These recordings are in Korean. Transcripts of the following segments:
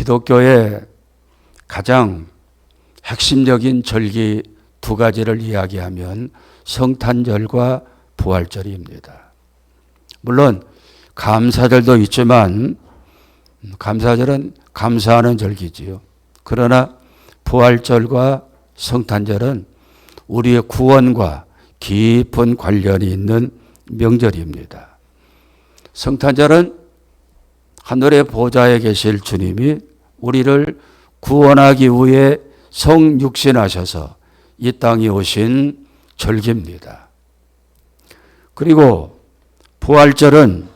기독교의 가장 핵심적인 절기 두 가지를 이야기하면 성탄절과 부활절입니다. 물론 감사절도 있지만 감사절은 감사하는 절기지요. 그러나 부활절과 성탄절은 우리의 구원과 깊은 관련이 있는 명절입니다. 성탄절은 하늘의 보좌에 계실 주님이 우리를 구원하기 위해 성육신하셔서 이 땅에 오신 절기입니다. 그리고 부활절은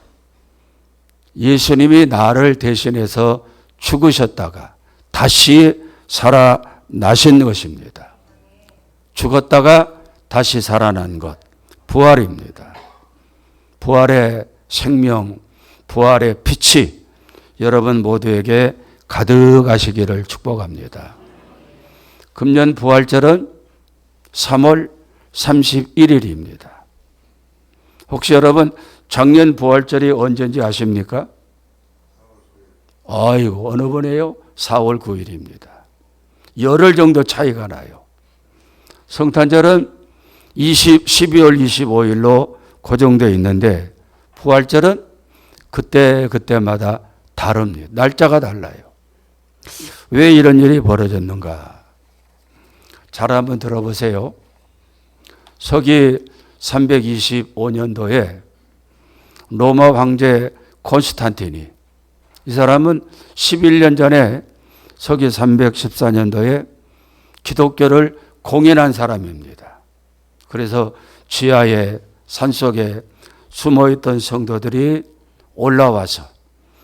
예수님이 나를 대신해서 죽으셨다가 다시 살아나신 것입니다. 죽었다가 다시 살아난 것, 부활입니다. 부활의 생명, 부활의 빛이 여러분 모두에게 가득하시기를 축복합니다. 금년 부활절은 3월 31일입니다. 혹시 여러분 작년 부활절이 언제인지 아십니까? 아이고, 어느 번이에요? 4월 9일입니다. 열흘 정도 차이가 나요. 성탄절은 12월 25일로 고정되어 있는데 부활절은 그때마다 다릅니다. 날짜가 달라요. 왜 이런 일이 벌어졌는가? 잘 한번 들어보세요. 서기 325년도에 로마 황제 콘스탄틴이, 이 사람은 11년 전에 서기 314년도에 기독교를 공인한 사람입니다. 그래서 지하에 산속에 숨어있던 성도들이 올라와서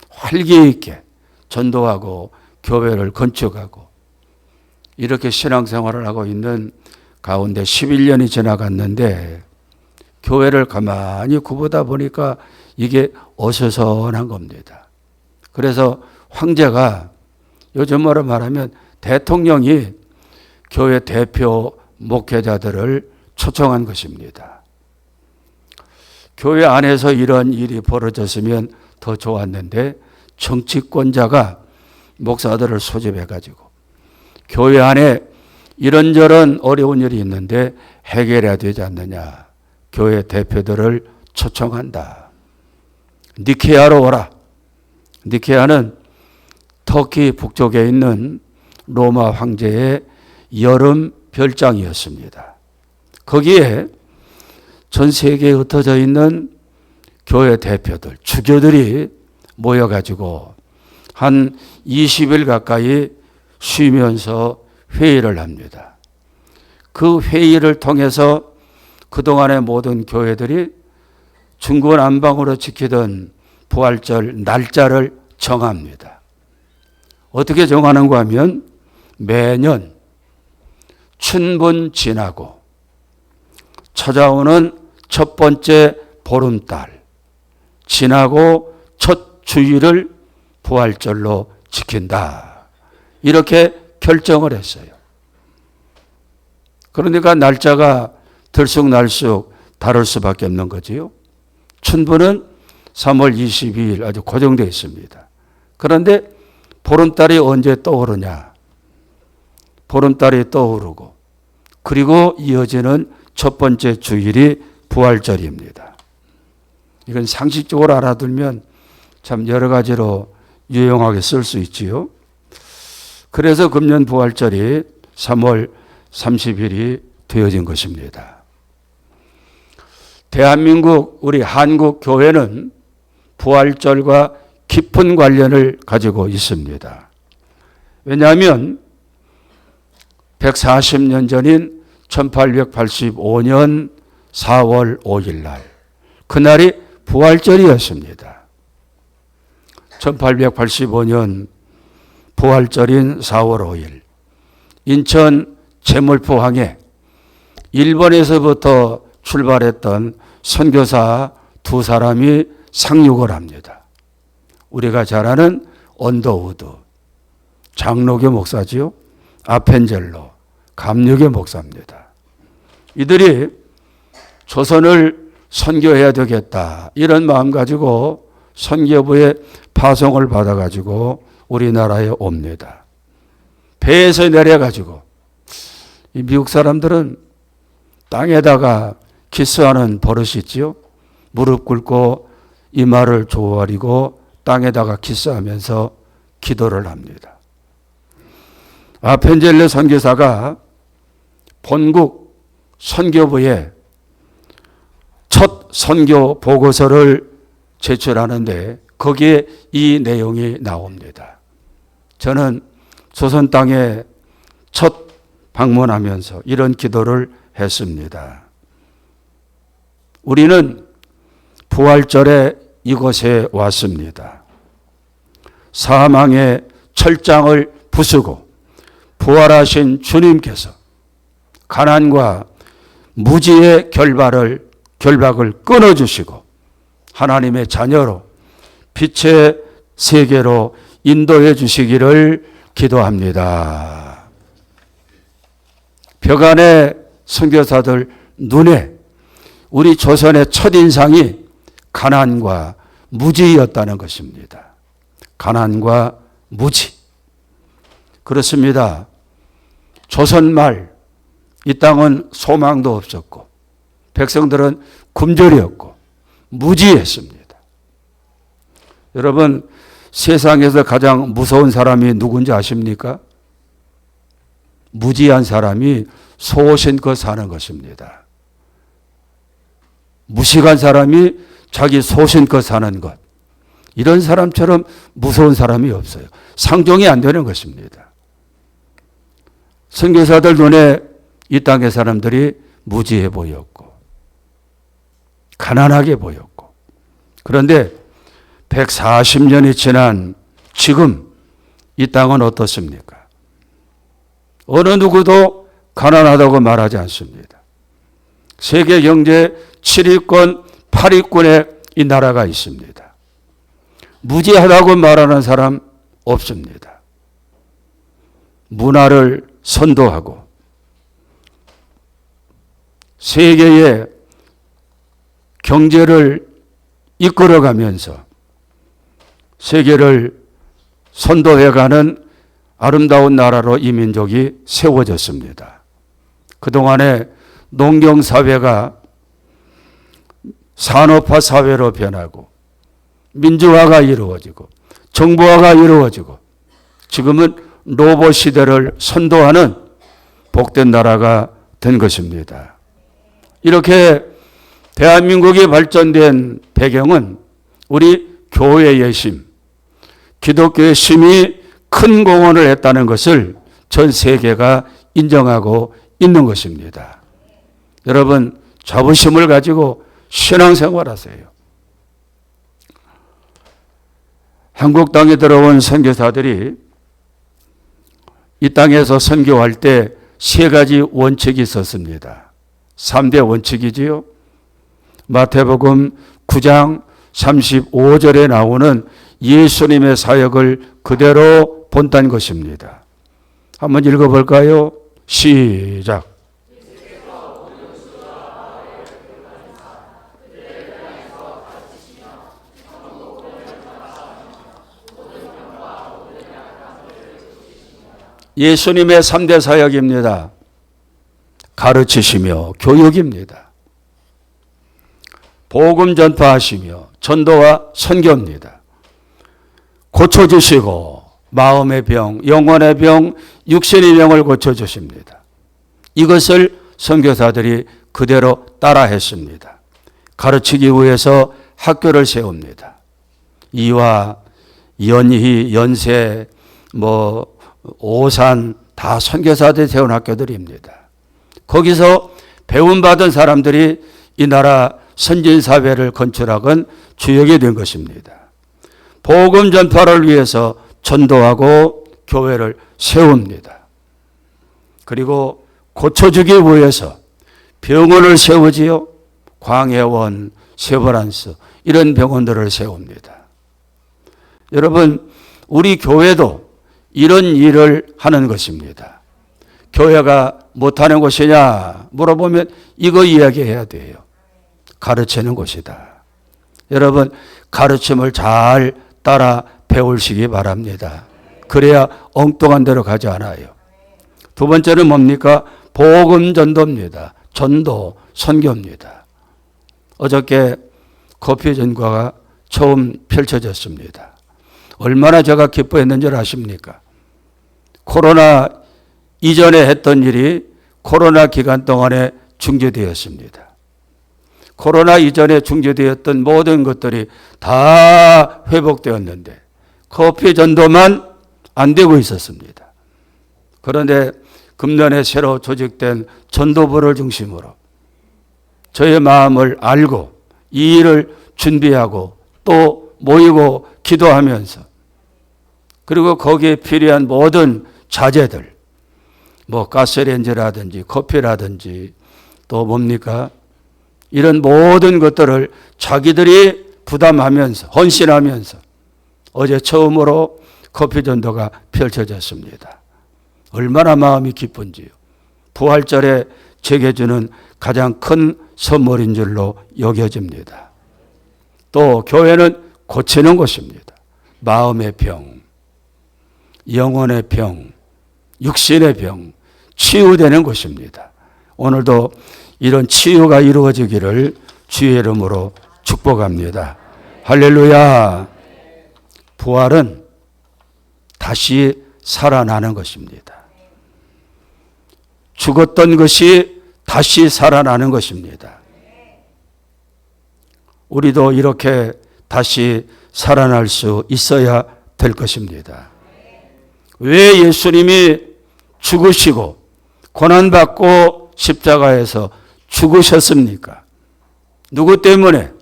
활기 있게 전도하고 교회를 건축하고 이렇게 신앙생활을 하고 있는 가운데 11년이 지나갔는데 교회를 가만히 굽어다 보니까 이게 어수선한 겁니다. 그래서 황제가 요즘으로 말하면 대통령이 교회 대표 목회자들을 초청한 것입니다. 교회 안에서 이런 일이 벌어졌으면 더 좋았는데 정치권자가 목사들을 소집해가지고 교회 안에 이런저런 어려운 일이 있는데 해결해야 되지 않느냐. 교회 대표들을 초청한다. 니케아로 오라. 니케아는 터키 북쪽에 있는 로마 황제의 여름 별장이었습니다. 거기에 전 세계에 흩어져 있는 교회 대표들, 주교들이 모여가지고 한 20일 가까이 쉬면서 회의를 합니다. 그 회의를 통해서 그동안의 모든 교회들이 중구난방으로 지키던 부활절 날짜를 정합니다. 어떻게 정하는가 하면 매년 춘분 지나고 찾아오는 첫 번째 보름달 지나고 첫 주일을 부활절로 지킨다. 이렇게 결정을 했어요. 그러니까 날짜가 들쑥날쑥 다를 수밖에 없는 거지요. 춘분은 3월 22일 아주 고정되어 있습니다. 그런데 보름달이 언제 떠오르냐? 보름달이 떠오르고 그리고 이어지는 첫 번째 주일이 부활절입니다. 이건 상식적으로 알아두면 참 여러 가지로 유용하게 쓸 수 있지요. 그래서 금년 부활절이 3월 30일이 되어진 것입니다. 대한민국 우리 한국 교회는 부활절과 깊은 관련을 가지고 있습니다. 왜냐하면 140년 전인 1885년 4월 5일 날 그날이 부활절이었습니다. 1885년 부활절인 4월 5일 인천 제물포항에 일본에서부터 출발했던 선교사 두 사람이 상륙을 합니다. 우리가 잘 아는 언더우드 장로교 목사지요. 아펜젤로 감리교 목사입니다. 이들이 조선을 선교해야 되겠다 이런 마음 가지고 선교부의 파송을 받아가지고 우리나라에 옵니다. 배에서 내려가지고 이 미국 사람들은 땅에다가 키스하는 버릇이 있지요. 무릎 꿇고 이마를 조아리고 땅에다가 키스하면서 기도를 합니다. 아펜젤레 선교사가 본국 선교부에 첫 선교 보고서를 제출하는데 거기에 이 내용이 나옵니다. 저는 조선 땅에 첫 방문하면서 이런 기도를 했습니다. 우리는 부활절에 이곳에 왔습니다. 사망의 철장을 부수고 부활하신 주님께서 가난과 무지의 결박을 끊어주시고 하나님의 자녀로 빛의 세계로 인도해 주시기를 기도합니다. 벽안의 선교사들 눈에 우리 조선의 첫인상이 가난과 무지였다는 것입니다. 가난과 무지. 그렇습니다. 조선말 이 땅은 소망도 없었고 백성들은 굶주렸고 무지했습니다. 여러분, 세상에서 가장 무서운 사람이 누군지 아십니까? 무지한 사람이 소신껏 사는 것입니다. 무식한 사람이 자기 소신껏 사는 것. 이런 사람처럼 무서운 사람이 없어요. 상종이 안 되는 것입니다. 선교사들 눈에 이 땅의 사람들이 무지해 보였고 가난하게 보였고, 그런데 140년이 지난 지금 이 땅은 어떻습니까? 어느 누구도 가난하다고 말하지 않습니다. 세계 경제 7위권, 8위권에 이 나라가 있습니다. 무지하다고 말하는 사람 없습니다. 문화를 선도하고 세계의 경제를 이끌어가면서 세계를 선도해가는 아름다운 나라로 이 민족이 세워졌습니다. 그동안에 농경사회가 산업화 사회로 변하고 민주화가 이루어지고 정부화가 이루어지고 지금은 로봇 시대를 선도하는 복된 나라가 된 것입니다. 이렇게 대한민국이 발전된 배경은 우리 교회의 심, 기독교의 심이 큰 공헌을 했다는 것을 전 세계가 인정하고 있는 것입니다. 여러분, 자부심을 가지고 신앙생활하세요. 한국 땅에 들어온 선교사들이 이 땅에서 선교할 때 세 가지 원칙이 있었습니다. 3대 원칙이지요. 마태복음 9장 35절에 나오는 예수님의 사역을 그대로 본다는 것입니다. 한번 읽어볼까요? 시작. 예수님의 3대 사역입니다. 가르치시며 교육입니다. 복음 전파하시며 전도와 선교입니다. 고쳐주시고 마음의 병, 영혼의 병, 육신의 병을 고쳐주십니다. 이것을 선교사들이 그대로 따라했습니다. 가르치기 위해서 학교를 세웁니다. 이화, 연희, 연세, 오산 다 선교사들이 세운 학교들입니다. 거기서 배움받은 사람들이 이 나라 선진사회를 건축하건 주역이 된 것입니다. 복음 전파를 위해서 전도하고 교회를 세웁니다. 그리고 고쳐주기 위해서 병원을 세우지요. 광해원, 세브란스 이런 병원들을 세웁니다. 여러분, 우리 교회도 이런 일을 하는 것입니다. 교회가 못하는 곳이냐 물어보면 이거 이야기해야 돼요. 가르치는 곳이다. 여러분, 가르침을 잘 따라 배우시기 바랍니다. 그래야 엉뚱한 데로 가지 않아요. 두 번째는 뭡니까? 복음 전도입니다. 전도, 선교입니다. 어저께 커피 전과가 처음 펼쳐졌습니다. 얼마나 제가 기뻐했는지 아십니까? 코로나 이전에 했던 일이 코로나 기간 동안에 중지되었습니다. 코로나 이전에 중지되었던 모든 것들이 다 회복되었는데 커피 전도만 안 되고 있었습니다. 그런데 금년에 새로 조직된 전도부를 중심으로 저의 마음을 알고 이 일을 준비하고 또 모이고 기도하면서 그리고 거기에 필요한 모든 자재들 뭐 가스레인지라든지 커피라든지 또 뭡니까? 이런 모든 것들을 자기들이 부담하면서 헌신하면서 어제 처음으로 커피 전도가 펼쳐졌습니다. 얼마나 마음이 기쁜지요. 부활절에 제게 주는 가장 큰 선물인 줄로 여겨집니다. 또 교회는 고치는 곳입니다. 마음의 병, 영혼의 병, 육신의 병, 치유되는 곳입니다. 오늘도 이런 치유가 이루어지기를 주의 이름으로 축복합니다. 할렐루야. 부활은 다시 살아나는 것입니다. 죽었던 것이 다시 살아나는 것입니다. 우리도 이렇게 다시 살아날 수 있어야 될 것입니다. 왜 예수님이 죽으시고 고난받고 십자가에서 죽으셨습니까? 누구 때문에?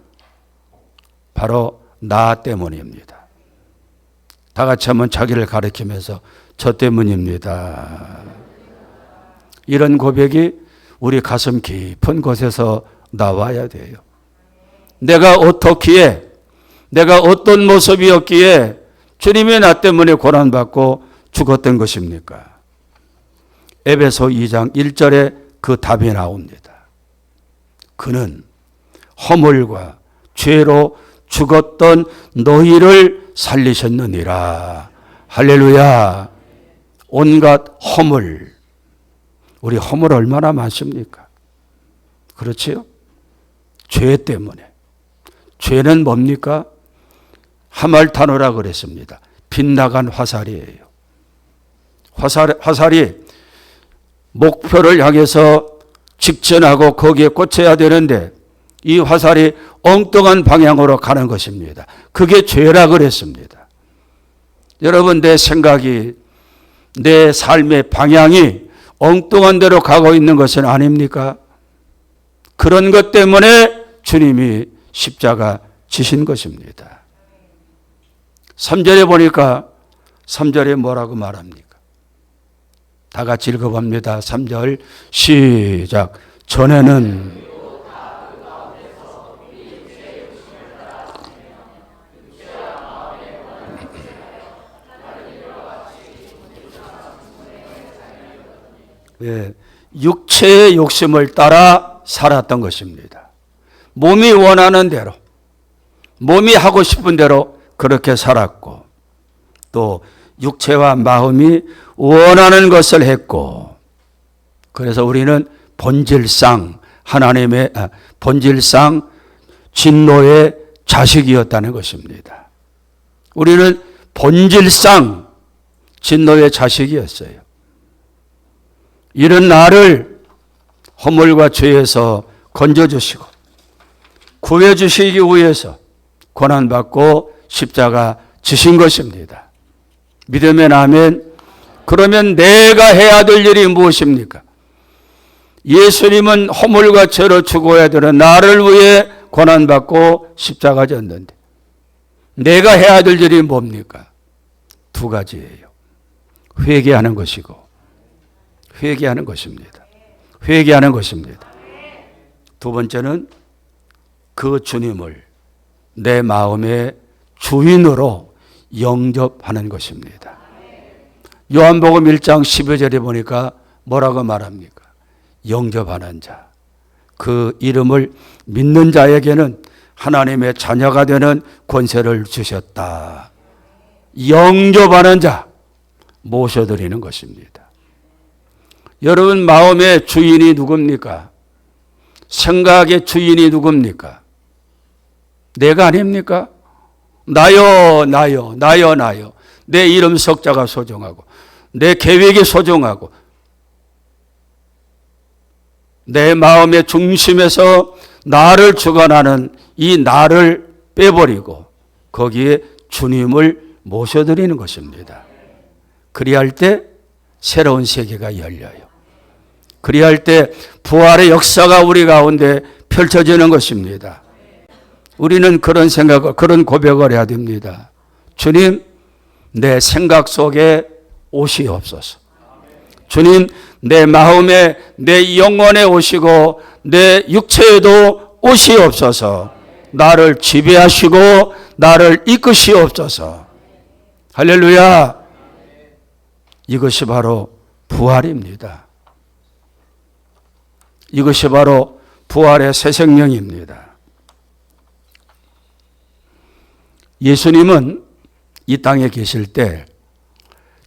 바로 나 때문입니다. 다 같이 한번 자기를 가리키면서 저 때문입니다. 이런 고백이 우리 가슴 깊은 곳에서 나와야 돼요. 내가 어떻기에, 내가 어떤 모습이었기에 주님이 나 때문에 고난받고 죽었던 것입니까? 에베소 2장 1절에 그 답이 나옵니다. 그는 허물과 죄로 죽었던 너희를 살리셨느니라. 할렐루야. 온갖 허물. 우리 허물 얼마나 많습니까? 그렇지요? 죄 때문에. 죄는 뭡니까? 하말타노라 그랬습니다. 빗나간 화살이에요. 화살이 목표를 향해서 직전하고 거기에 꽂혀야 되는데 이 화살이 엉뚱한 방향으로 가는 것입니다. 그게 죄라 그랬습니다. 여러분, 내 생각이, 내 삶의 방향이 엉뚱한 데로 가고 있는 것은 아닙니까? 그런 것 때문에 주님이 십자가 지신 것입니다. 3절에 보니까 3절에 뭐라고 말합니까? 다 같이 읽어봅니다. 3절 시작. 전에는 육체의 욕심을 따라 살았던 것입니다. 몸이 원하는 대로, 몸이 하고 싶은 대로 그렇게 살았고 또 육체와 마음이 원하는 것을 했고 그래서 우리는 본질상 하나님의 본질상 진노의 자식이었다는 것입니다. 우리는 본질상 진노의 자식이었어요. 이런 나를 허물과 죄에서 건져주시고 구해주시기 위해서 고난받고 십자가 지신 것입니다. 믿으면 아멘. 그러면 내가 해야 될 일이 무엇입니까? 예수님은 허물과 죄로 죽어야 되는 나를 위해 고난받고 십자가 졌는데 내가 해야 될 일이 뭡니까? 두 가지예요. 회개하는 것이고 회개하는 것입니다. 회개하는 것입니다. 두 번째는 그 주님을 내 마음의 주인으로 영접하는 것입니다. 요한복음 1장 12절에 보니까 뭐라고 말합니까? 영접하는 자. 그 이름을 믿는 자에게는 하나님의 자녀가 되는 권세를 주셨다. 영접하는 자. 모셔드리는 것입니다. 여러분 마음의 주인이 누굽니까? 생각의 주인이 누굽니까? 내가 아닙니까? 나요. 내 이름 석자가 소중하고 내 계획이 소중하고 내 마음의 중심에서 나를 주관하는 이 나를 빼버리고 거기에 주님을 모셔드리는 것입니다. 그리할 때 새로운 세계가 열려요. 그리할 때 부활의 역사가 우리 가운데 펼쳐지는 것입니다. 우리는 그런 생각을, 그런 고백을 해야 됩니다. 주님, 내 생각 속에 오시옵소서. 주님, 내 마음에, 내 영혼에 오시고 내 육체에도 오시옵소서. 나를 지배하시고 나를 이끄시옵소서. 할렐루야. 이것이 바로 부활입니다. 이것이 바로 부활의 새 생명입니다. 예수님은 이 땅에 계실 때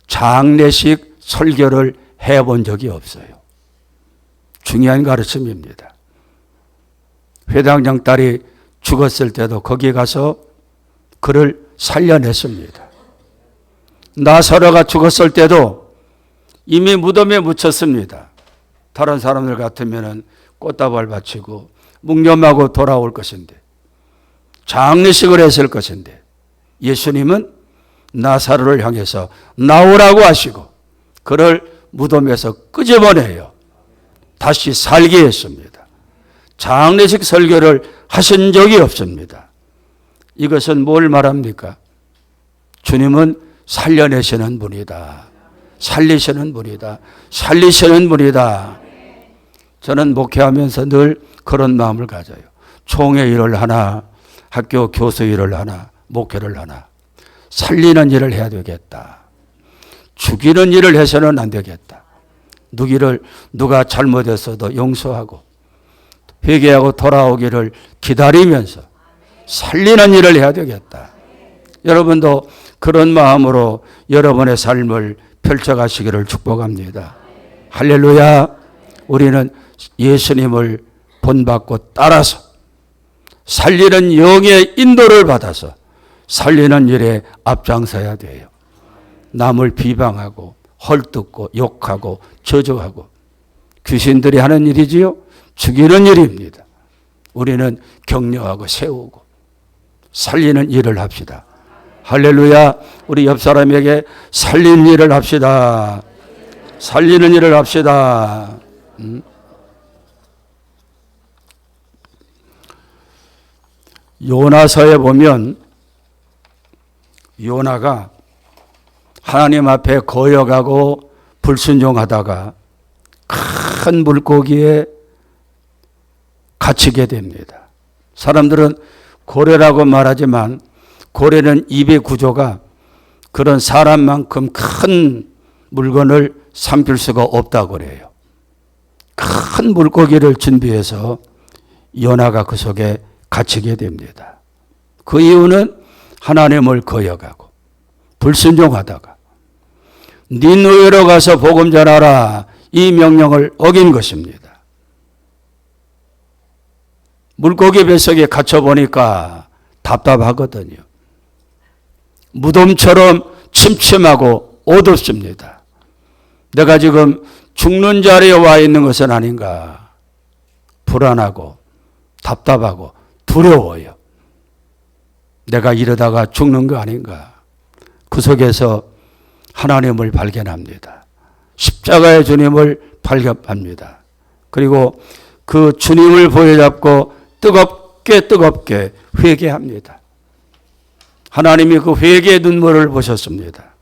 장례식 설교를 해본 적이 없어요. 중요한 가르침입니다. 회당장 딸이 죽었을 때도 거기에 가서 그를 살려냈습니다. 나사로가 죽었을 때도 이미 무덤에 묻혔습니다. 다른 사람들 같으면 꽃다발 바치고 묵념하고 돌아올 것인데 장례식을 했을 것인데 예수님은 나사로를 향해서 나오라고 하시고 그를 무덤에서 끄집어내요. 다시 살게 했습니다. 장례식 설교를 하신 적이 없습니다. 이것은 뭘 말합니까? 주님은 살려내시는 분이다. 살리시는 분이다. 살리시는 분이다. 저는 목회하면서 늘 그런 마음을 가져요. 총회 일을 하나, 학교 교수 일을 하나, 목회를 하나. 살리는 일을 해야 되겠다. 죽이는 일을 해서는 안 되겠다. 누가 잘못했어도 용서하고 회개하고 돌아오기를 기다리면서 살리는 일을 해야 되겠다. 여러분도 그런 마음으로 여러분의 삶을 펼쳐가시기를 축복합니다. 할렐루야. 우리는 예수님을 본받고 따라서 살리는 영의 인도를 받아서 살리는 일에 앞장서야 돼요. 남을 비방하고 헐뜯고 욕하고 저주하고 귀신들이 하는 일이지요. 죽이는 일입니다. 우리는 격려하고 세우고 살리는 일을 합시다. 할렐루야. 우리 옆 사람에게 살리는 일을 합시다. 살리는 일을 합시다. 요나서에 보면 요나가 하나님 앞에 거역하고 불순종하다가 큰 물고기에 갇히게 됩니다. 사람들은 고래라고 말하지만 고래는 입의 구조가 그런 사람만큼 큰 물건을 삼킬 수가 없다고 그래요. 큰 물고기를 준비해서 요나가 그 속에 갇히게 됩니다. 그 이유는 하나님을 거역하고 불순종하다가 니느웨로 가서 복음 전하라 이 명령을 어긴 것입니다. 물고기 뱃속에 갇혀보니까 답답하거든요. 무덤처럼 침침하고 어둡습니다. 내가 지금 죽는 자리에 와 있는 것은 아닌가. 불안하고 답답하고 두려워요. 내가 이러다가 죽는 거 아닌가. 그 속에서 하나님을 발견합니다. 십자가의 주님을 발견합니다. 그리고 그 주님을 보여잡고 뜨겁게 회개합니다. 하나님이 그 회개의 눈물을 보셨습니다.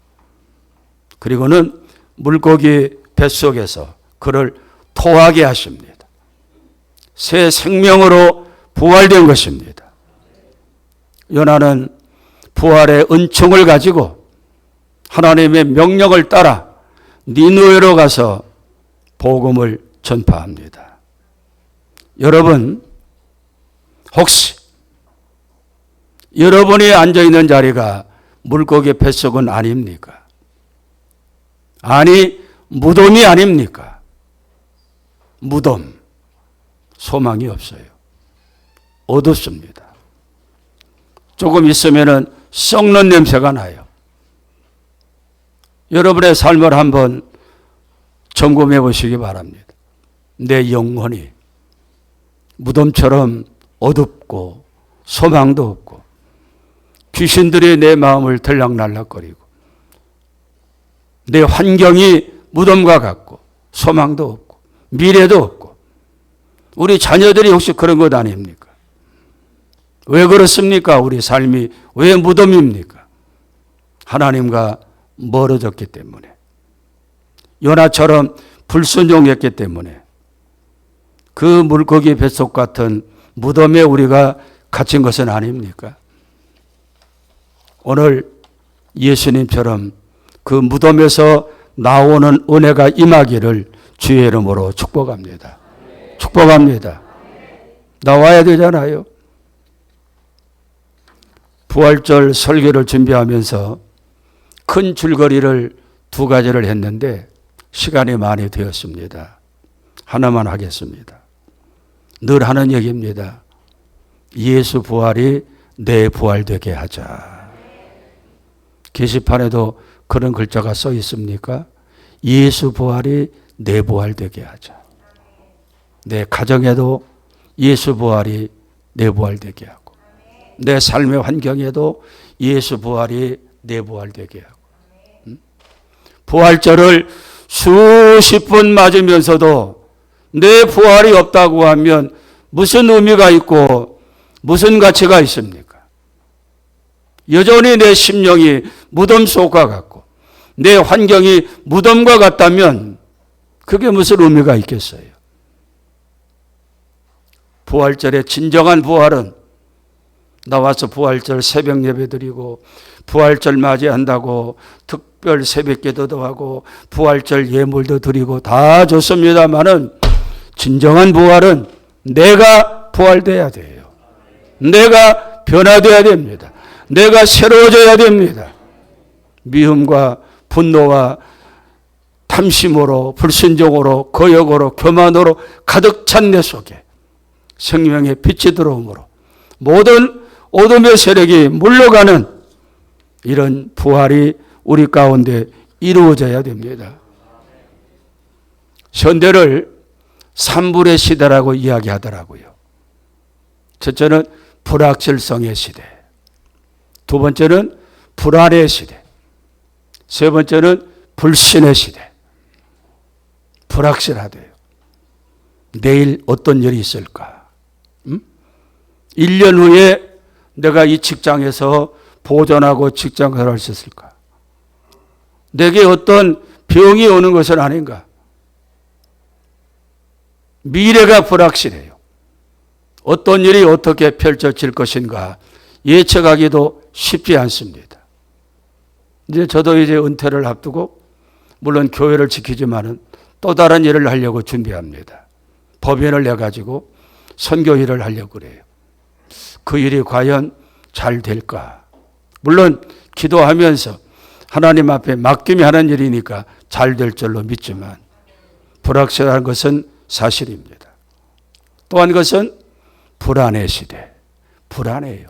그리고는 물고기 뱃속에서 그를 토하게 하십니다. 새 생명으로 부활된 것입니다. 요나는 부활의 은총을 가지고 하나님의 명령을 따라 니느웨로 가서 복음을 전파합니다. 여러분, 혹시 여러분이 앉아있는 자리가 물고기 뱃속은 아닙니까? 아니, 무덤이 아닙니까? 무덤. 소망이 없어요. 어둡습니다. 조금 있으면은 썩는 냄새가 나요. 여러분의 삶을 한번 점검해 보시기 바랍니다. 내 영혼이 무덤처럼 어둡고 소망도 없고 귀신들이 내 마음을 들락날락거리고 내 환경이 무덤과 같고 소망도 없고 미래도 없고 우리 자녀들이 혹시 그런 것 아닙니까? 왜 그렇습니까? 우리 삶이 왜 무덤입니까? 하나님과 멀어졌기 때문에, 요나처럼 불순종했기 때문에 그 물고기 뱃속 같은 무덤에 우리가 갇힌 것은 아닙니까? 오늘 예수님처럼 그 무덤에서 나오는 은혜가 임하기를 주의 이름으로 축복합니다. 축복합니다. 나와야 되잖아요. 부활절 설교를 준비하면서 큰 줄거리를 두 가지를 했는데 시간이 많이 되었습니다. 하나만 하겠습니다. 늘 하는 얘기입니다. 예수 부활이 내 부활 되게 하자. 게시판에도 그런 글자가 써 있습니까? 예수 부활이 내 부활 되게 하자. 내 가정에도 예수 부활이 내 부활 되게 하고 내 삶의 환경에도 예수 부활이 내 부활 되게 하고 부활절을 수십 번 맞으면서도 내 부활이 없다고 하면 무슨 의미가 있고 무슨 가치가 있습니까? 여전히 내 심령이 무덤 속과 같고 내 환경이 무덤과 같다면 그게 무슨 의미가 있겠어요? 부활절의 진정한 부활은 나와서 부활절 새벽 예배 드리고 부활절 맞이한다고 특별 새벽 기도도 하고 부활절 예물도 드리고 다 좋습니다만은 진정한 부활은 내가 부활돼야 돼요. 내가 변화돼야 됩니다. 내가 새로워져야 됩니다. 미움과 분노와 탐심으로 불순종으로 거역으로 교만으로 가득 찬 내 속에 생명의 빛이 들어오므로 모든 어둠의 세력이 물러가는 이런 부활이 우리 가운데 이루어져야 됩니다. 현대를 산불의 시대라고 이야기하더라고요. 첫째는 불확실성의 시대, 두 번째는 불안의 시대, 세 번째는 불신의 시대. 불확실하대요. 내일 어떤 일이 있을까? 1년 후에 내가 이 직장에서 보존하고 직장생활을 할 수 있을까? 내게 어떤 병이 오는 것은 아닌가? 미래가 불확실해요. 어떤 일이 어떻게 펼쳐질 것인가 예측하기도 쉽지 않습니다. 이제 저도 이제 은퇴를 앞두고 물론 교회를 지키지만은 또 다른 일을 하려고 준비합니다. 법인을 내가지고 선교 일을 하려고 그래요. 그 일이 과연 잘 될까? 물론 기도하면서 하나님 앞에 맡김이 하는 일이니까 잘 될 줄로 믿지만 불확실한 것은 사실입니다. 또 한 것은 불안의 시대. 불안해요.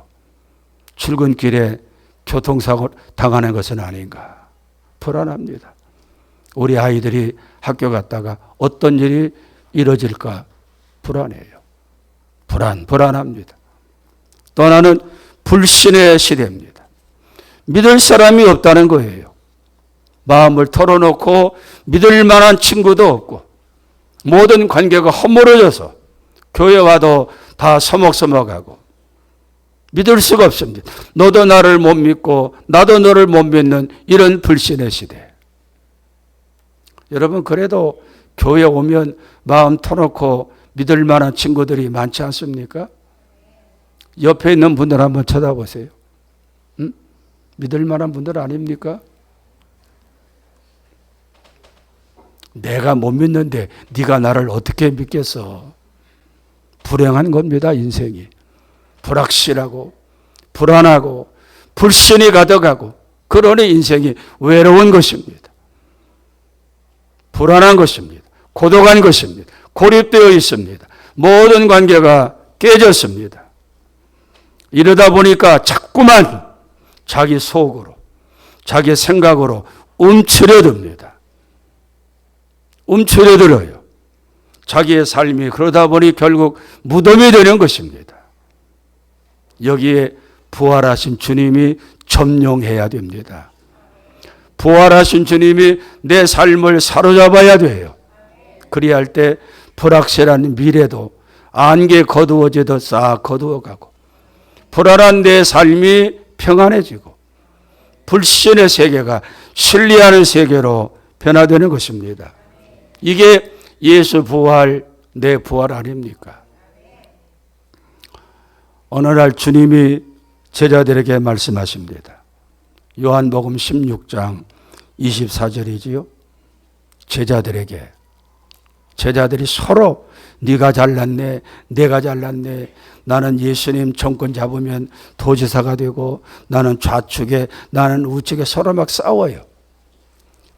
출근길에 교통사고 당하는 것은 아닌가? 불안합니다. 우리 아이들이 학교 갔다가 어떤 일이 이루어질까? 불안해요. 불안합니다. 또 하나는 불신의 시대입니다. 믿을 사람이 없다는 거예요. 마음을 털어놓고 믿을 만한 친구도 없고 모든 관계가 허물어져서 교회 와도 다 서먹서먹하고 믿을 수가 없습니다. 너도 나를 못 믿고 나도 너를 못 믿는 이런 불신의 시대. 여러분 그래도 교회 오면 마음 터놓고 믿을 만한 친구들이 많지 않습니까? 옆에 있는 분들 한번 쳐다보세요. 믿을 만한 분들 아닙니까? 내가 못 믿는데 네가 나를 어떻게 믿겠어? 불행한 겁니다, 인생이. 불확실하고 불안하고 불신이 가득하고 그러니 인생이 외로운 것입니다. 불안한 것입니다. 고독한 것입니다. 고립되어 있습니다. 모든 관계가 깨졌습니다. 이러다 보니까 자꾸만 자기 속으로, 자기 생각으로 움츠려듭니다. 움츠려들어요. 자기의 삶이 그러다 보니 결국 무덤이 되는 것입니다. 여기에 부활하신 주님이 점령해야 됩니다. 부활하신 주님이 내 삶을 사로잡아야 돼요. 그리야 할 때 불확실한 미래도 안개 거두어지듯 싹 거두어가고 불안한 내 삶이 평안해지고 불신의 세계가 신뢰하는 세계로 변화되는 것입니다. 이게 예수 부활, 내 부활 아닙니까? 어느 날 주님이 제자들에게 말씀하십니다. 요한복음 16장 24절이지요. 제자들이 서로 네가 잘났네, 내가 잘났네, 나는 예수님 정권 잡으면 도지사가 되고 나는 좌측에, 나는 우측에 서로 막 싸워요.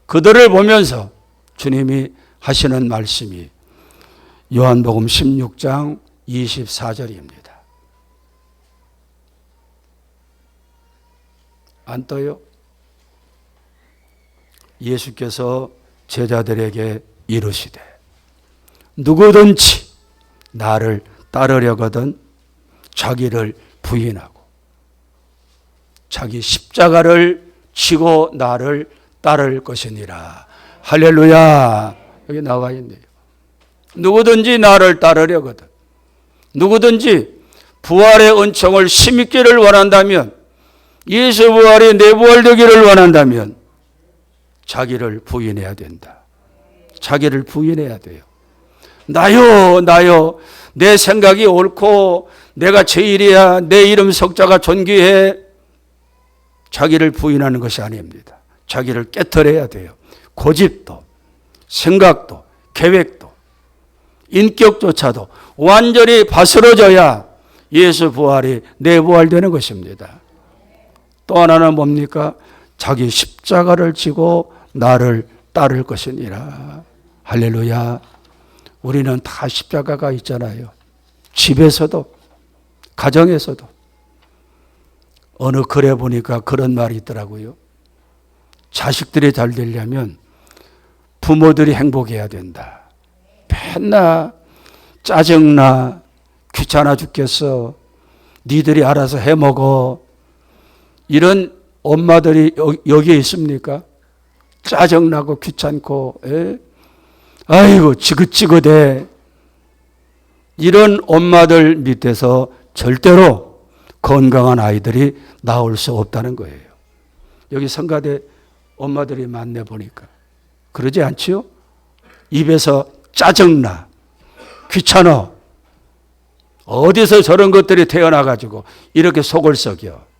그들을 보면서 주님이 하시는 말씀이 요한복음 16장 24절입니다. 안 떠요? 예수께서 제자들에게 이르시되 누구든지 나를 따르려거든 자기를 부인하고 자기 십자가를 지고 나를 따를 것이니라. 할렐루야. 여기 나와 있네요. 누구든지 나를 따르려거든, 누구든지 부활의 은총을 힘있기를 원한다면, 예수 부활이 내 부활되기를 원한다면 자기를 부인해야 된다. 자기를 부인해야 돼요. 나요 내 생각이 옳고 내가 제일이야, 내 이름 석자가 존귀해. 자기를 부인하는 것이 아닙니다. 자기를 깨트려야 돼요. 고집도, 생각도, 계획도, 인격조차도 완전히 바스러져야 예수 부활이 내 부활되는 것입니다. 또 하나는 뭡니까? 자기 십자가를 지고 나를 따를 것이니라. 할렐루야. 우리는 다 십자가가 있잖아요. 집에서도, 가정에서도. 어느 글에 보니까 그런 말이 있더라고요. 자식들이 잘 되려면 부모들이 행복해야 된다. 맨날 짜증나, 귀찮아 죽겠어, 니들이 알아서 해먹어. 이런 엄마들이 여기에 있습니까? 짜증나고 귀찮고, 아이고 지긋지긋해. 이런 엄마들 밑에서 절대로 건강한 아이들이 나올 수 없다는 거예요. 여기 성가대 엄마들이 많네 보니까. 그러지 않지요? 입에서 짜증나, 귀찮아, 어디서 저런 것들이 태어나가지고 이렇게 속을 썩여.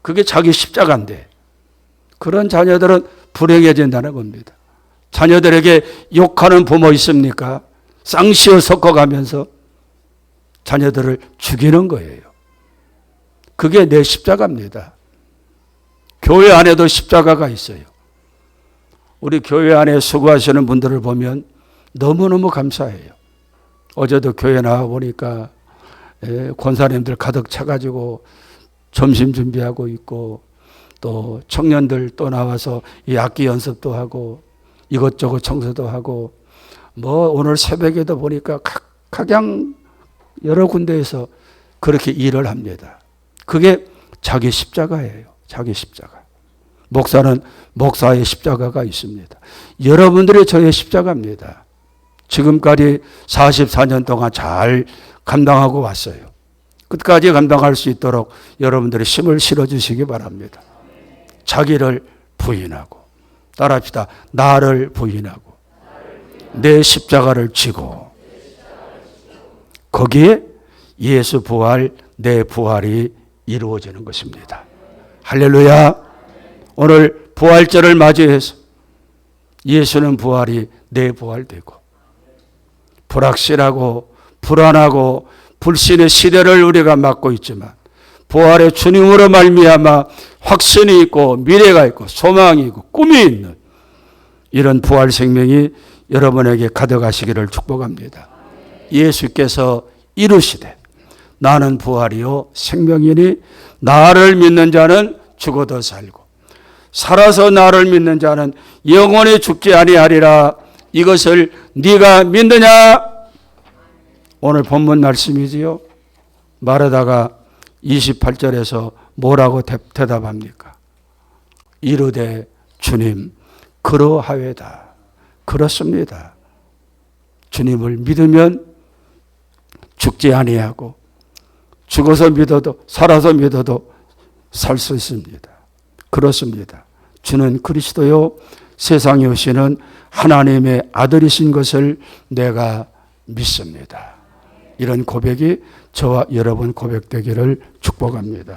그게 자기 십자가인데 그런 자녀들은 불행해진다는 겁니다. 자녀들에게 욕하는 부모 있습니까? 쌍시어 섞어가면서 자녀들을 죽이는 거예요. 그게 내 십자가입니다. 교회 안에도 십자가가 있어요. 우리 교회 안에 수고하시는 분들을 보면 너무너무 감사해요. 어제도 교회 나와보니까 권사님들 가득 차가지고 점심 준비하고 있고, 또 청년들 또 나와서 이 악기 연습도 하고 이것저것 청소도 하고, 뭐 오늘 새벽에도 보니까 각양 여러 군데에서 그렇게 일을 합니다. 그게 자기 십자가예요. 자기 십자가. 목사는 목사의 십자가가 있습니다. 여러분들이 저의 십자가입니다. 지금까지 44년 동안 잘 감당하고 왔어요. 끝까지 감당할 수 있도록 여러분들이 힘을 실어주시기 바랍니다. 자기를 부인하고, 따라합시다. 나를 부인하고 내 십자가를 지고, 거기에 예수 부활, 내 부활이 이루어지는 것입니다. 할렐루야. 오늘 부활절을 맞이해서 예수는 부활이 내 부활되고, 불확실하고 불안하고 불신의 시대를 우리가 맞고 있지만 부활의 주님으로 말미암아 확신이 있고 미래가 있고 소망이 있고 꿈이 있는 이런 부활 생명이 여러분에게 가득하시기를 축복합니다. 예수께서 이루시되 나는 부활이요 생명이니 나를 믿는 자는 죽어도 살고 살아서 나를 믿는 자는 영원히 죽지 아니하리라. 이것을 네가 믿느냐? 오늘 본문 말씀이지요. 마르다가 28절에서 뭐라고 대답합니까? 이르되 주님 그러하외다. 그렇습니다. 주님을 믿으면 죽지 아니하고 죽어서 믿어도 살아서 믿어도 살 수 있습니다. 그렇습니다. 주는 그리스도요 세상에 오시는 하나님의 아들이신 것을 내가 믿습니다. 이런 고백이 저와 여러분 고백되기를 축복합니다.